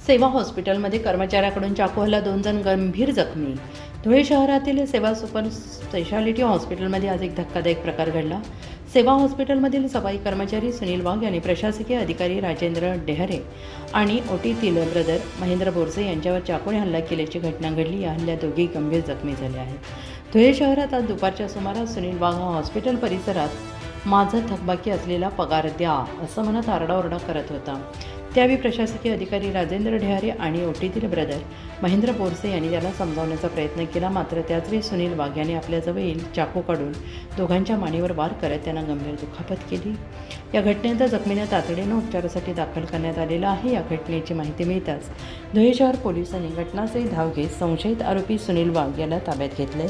सेवा हॉस्पिटलमध्ये कर्मचाऱ्याकडून चाकू हल्ला, 2 जण गंभीर जखमी. धुळे शहरातील सेवा सुपर स्पेशालिटी हॉस्पिटलमध्ये आज एक धक्कादायक प्रकार घडला. सेवा हॉस्पिटलमधील सफाई कर्मचारी सुनील वाघ यांनी प्रशासकीय अधिकारी राजेंद्र डेहरे आणि ओटीतील ब्रदर महेंद्र बोरसे यांच्यावर चाकूने हल्ला केल्याची घटना घडली. या हल्ल्यात दोघेही गंभीर जखमी झाले आहेत. धुळे शहरात आज दुपारच्या सुमारास सुनील वाघ हा हॉस्पिटल परिसरात माझा थकबाकी असलेला पगार द्या असं म्हणत आरडाओरडा करत होता. त्यावेळी प्रशासकीय अधिकारी राजेंद्र डेहरे आणि ओटीतील ब्रदर महेंद्र बोरसे यांनी त्याला समजावण्याचा प्रयत्न केला. मात्र त्याचवेळी सुनील वाघ यांनी आपल्याजवळील चाकू काढून दोघांच्या मानेवर वार करत त्यांना गंभीर दुखापत केली. या घटनेत जखमींना तातडीनं उपचारासाठी दाखल करण्यात आलेलं आहे. या घटनेची माहिती मिळताच धुळे शहर पोलिसांनी घटनास्थळी धाव घेत संशयित आरोपी सुनील वाघ याला ताब्यात घेतले.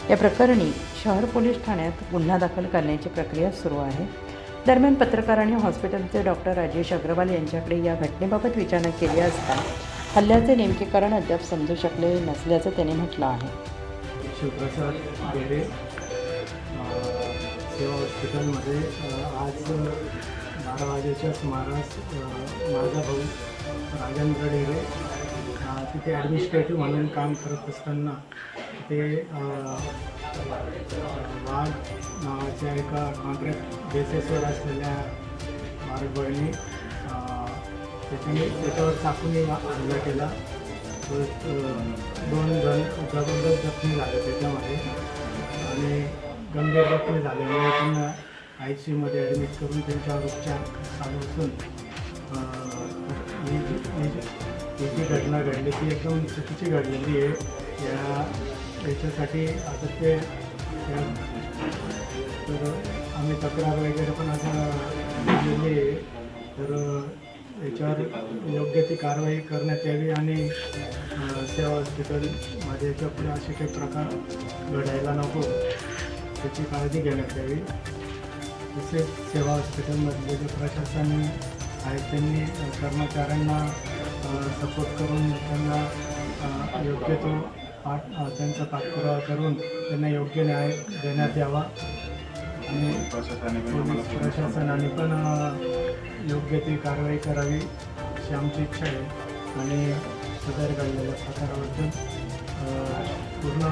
या प्रकरणी शहर पोलीस ठाण्यात गुन्हा दाखल करण्याची प्रक्रिया सुरू आहे. दरम्यान पत्रकारांनी हॉस्पिटलचे डॉक्टर राजेश अग्रवाल यांच्याकडे या घटनेबाबत विचारणा केली असता हल्ल्याचे नेमके कारण अद्याप समजू शकले नसल्याचं त्यांनी म्हटलं आहे. शिवप्रसाद डेरे सेवा हॉस्पिटलमध्ये आज 12 वाजेच्या सुमारास माझा भाऊ राजेंद्र डेरे तिथे ॲडमिनिस्ट्रेटिव्ह म्हणून काम करत असताना ते वाघ नावाच्या एका कॉन्ट्रॅक्ट बेसिसवर असलेल्या मार्गबळीने त्याच्यावर चाकूने हल्ला केला. 2 जण जबरदस्त जखमी झाले त्याच्यामध्ये आणि गंभीर जखमी झाल्यामुळे त्यांना ICUमध्ये ॲडमिट करून त्यांच्यावर उपचार चालू असून ही जी घटना घडली ती एकदम चुकीची घडलेली आहे. याच्यासाठी आता ते तर आम्ही तक्रार वगैरे पण आता दिलेली आहे. तर याच्यावर योग्य ती कारवाई करण्यात यावी आणि सेवा हॉस्पिटलमध्ये याच्यापुढे असे काही प्रकार घडायला नको त्याची काळजी घेण्यात यावी. तसेच सेवा हॉस्पिटलमधले जे प्रशासन आहेत त्यांनी कर्मचाऱ्यांना सपोर्ट करून त्यांना योग्य तो त्यांचा पाठपुरावा करून त्यांना योग्य न्याय देण्यात यावा आणि पोलीस प्रशासनाने पण योग्य ती कारवाई करावी अशी आमची इच्छा आहे. आणि सदर घडलेल्या प्रकाराबद्दल पूर्ण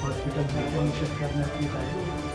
हॉस्पिटलचा निषेध करण्यात येत आहे.